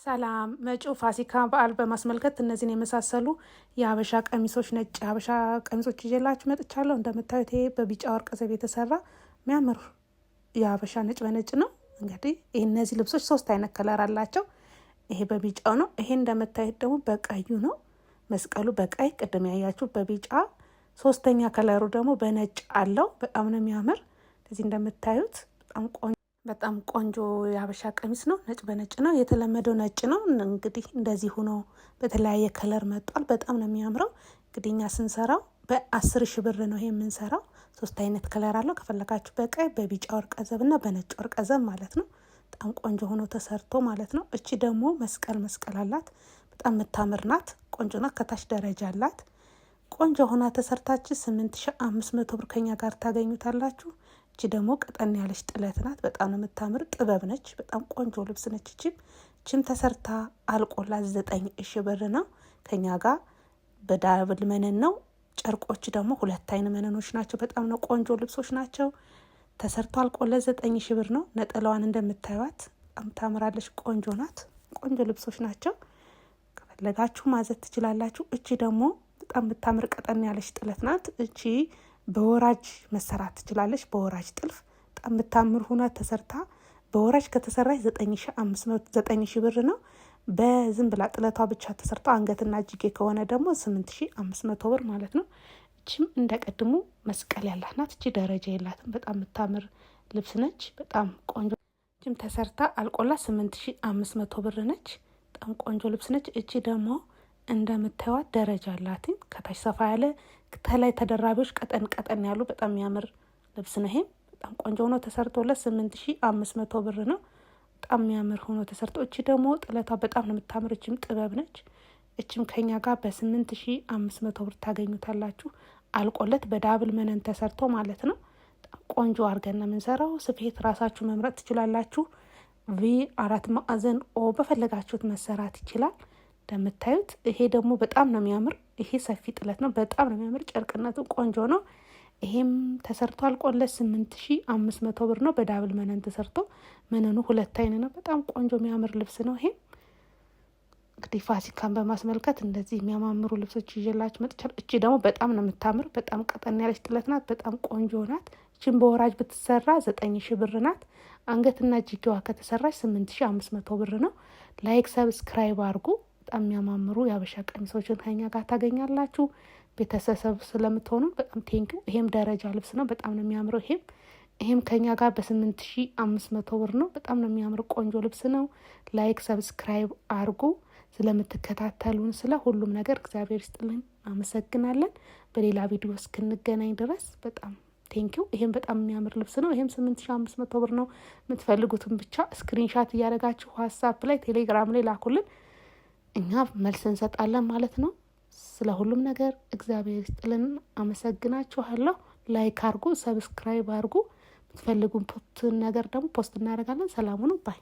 ሰላም መጪው ፋሲካ በዓል በማስመልከት እነዚህን የመሳሰሉ የሀበሻ ቀሚሶች ነጭ የሀበሻ ቀሚሶች ይዤላችሁ መጥቻለሁ። እንደምታዩት ይሄ በቢጫ ወርቅ ዘብ የተሰራ የሚያምር የሀበሻ ነጭ በነጭ ነው። እንግዲህ እነዚህ ልብሶች 3 አይነት ከለር አላቸው። ይሄ በቢጫው ነው። ይሄ እንደምታዩት ደግሞ በቀዩ ነው። መስቀሉ በቀይ ቅድም ያያችሁ በቢጫ፣ ሶስተኛ ከለሩ ደግሞ በነጭ አለው። በጣም ነው የሚያምር። እዚህ እንደምታዩት በጣም ቆንጆ የሀበሻ ቀሚስ ነው። ነጭ በነጭ ነው። የተለመደው ነጭ ነው። እንግዲህ እንደዚህ ሆኖ በተለያየ ከለር መጥቷል። በጣም ነው የሚያምረው። እንግዲህ እኛ ስንሰራው በ10,000 ብር ነው ይሄ የምንሰራው። 3 አይነት ከለር አለው። ከፈለጋችሁ በቀይ በቢጫ ወርቀ ዘብ እና በነጭ ወርቀ ዘብ ማለት ነው። በጣም ቆንጆ ሆኖ ተሰርቶ ማለት ነው። እቺ ደግሞ መስቀል አላት። በጣም የምታምር ናት። ቆንጆ ናት። ከታች ደረጃ አላት። ቆንጆ ሆና ተሰርታችሁ 8500 ብር ከኛ ጋር ታገኙታላችሁ። እቺ ደግሞ ቀጠን ያለች ጥለት ናት። በጣም ነው የምታምር። ጥበብ ነች። በጣም ቆንጆ ልብስ ነች። እቺም ተሰርታ አልቆላት 9,000 ብር ነው። ከኛ ጋር በዳብል መነን ነው። ጨርቆች ደግሞ 2 አይነት መነኖች ናቸው። በጣም ነው ቆንጆ ልብሶች ናቸው። ተሰርቶ አልቆላት 9,000 ብር ነው። ነጠላዋን እንደምታዩት በጣም ታምራለች። ቆንጆ ናት። ቆንጆ ልብሶች ናቸው። ከፈለጋችሁ ማዘዝ ትችላላችሁ። እቺ ደግሞ በጣም የምታምር ቀጠን ያለች ጥለት ናት። እቺ በወራጅ መሰራት ትችላለች። በወራጅ ጥልፍ በጣም የምታምር ሆና ተሰርታ በወራጅ ከተሰራች 9,000 ብር ነው። በዝም ብላ ጥለቷ ብቻ ተሰርታ አንገትና እጅጌ ከሆነ ደግሞ 8,500 ብር ማለት ነው። እቺም እንደቀድሙ መስቀል ያላት ናት። እቺ ደረጃ የላትም። በጣም የምታምር ልብስ ነች። በጣም ቆንጆ። እቺም ተሰርታ አልቆላት 8,500 ብር ነች። በጣም ቆንጆ ልብስ ነች። እቺ ደግሞ እንደምታዩት ደረጃ አላት። ከታች ሰፋ ያለ ከላይ ተደራቢዎች ቀጠን ያሉ በጣም የሚያምር ልብስ ነው። ይሄም በጣም ቆንጆ ሆኖ ተሰርቶለት 8,500 ብር ነው። በጣም የሚያምር ሆኖ ተሰርቶ። እቺ ደግሞ ጥለቷ በጣም ነው የምታምር። እቺም ጥበብ ነች። እቺም ከኛ ጋር በ8,500 ብር ታገኙታላችሁ። አልቆለት በዳብል መነን ተሰርቶ ማለት ነው። በጣም ቆንጆ አድርገን ነው የምንሰራው። ስፌት ራሳችሁ መምረጥ ትችላላችሁ። V4 ማዕዘን በፈለጋችሁት መሰራት ይችላል። እንደምታዩት ይሄ ደግሞ በጣም ነው የሚያምር። ይሄ ሰፊ ጥለት ነው። በጣም ነው የሚያምር። ጨርቅነቱ ቆንጆ ነው። ይሄም ተሰርቶ አልቆለት 8,500 ብር ነው። በዳብል መነን ተሰርቶ መነኑ 2 አይነት ነው። በጣም ቆንጆ የሚያምር ልብስ ነው። ይሄ እንግዲህ ፋሲካን በማስመልከት እንደዚህ የሚያማምሩ ልብሶች ይዤላችሁ መጥቻለሁ። እቺ ደግሞ በጣም ነው የምታምር። በጣም ቀጠን ያለች ጥለት ናት። በጣም ቆንጆ ናት። እቺም በወራጅ ብትሰራ 9,000 ብር ናት። አንገትና እጅጌዋ ከተሰራች 8,500 ብር ነው። ላይክ ሰብስክራይብ አድርጉ። በጣም የሚያማምሩ የሀበሻ ቀሚሶችን ከኛ ጋር ታገኛላችሁ። ቤተሰብ ስለምትሆኑ በጣም ቴንኪው። ይሄም ደረጃ ልብስ ነው። በጣም ነው የሚያምረው። ይሄም ከኛ ጋር በ8,500 ብር ነው። በጣም ነው የሚያምር ቆንጆ ልብስ ነው። ላይክ ሰብስክራይብ አድርጉ። ስለምትከታተሉን ስለ ሁሉም ነገር እግዚአብሔር ይስጥልን። አመሰግናለን። በሌላ ቪዲዮ እስክንገናኝ ድረስ በጣም ቴንኪው። ይሄም በጣም የሚያምር ልብስ ነው። ይሄም 8,500 ብር ነው። የምትፈልጉትን ብቻ ስክሪንሻት እያደረጋችሁ ዋትስአፕ ላይ ቴሌግራም ላይ ላኩልን። እኛ መልስ እንሰጣለን ማለት ነው። ስለ ሁሉም ነገር እግዚአብሔር ይስጥልን። አመሰግናችኋለሁ። ላይክ አድርጉ፣ ሰብስክራይብ አድርጉ። የምትፈልጉን ነገር ደግሞ ፖስት እናደርጋለን። ሰላም ሁኑ። ባይ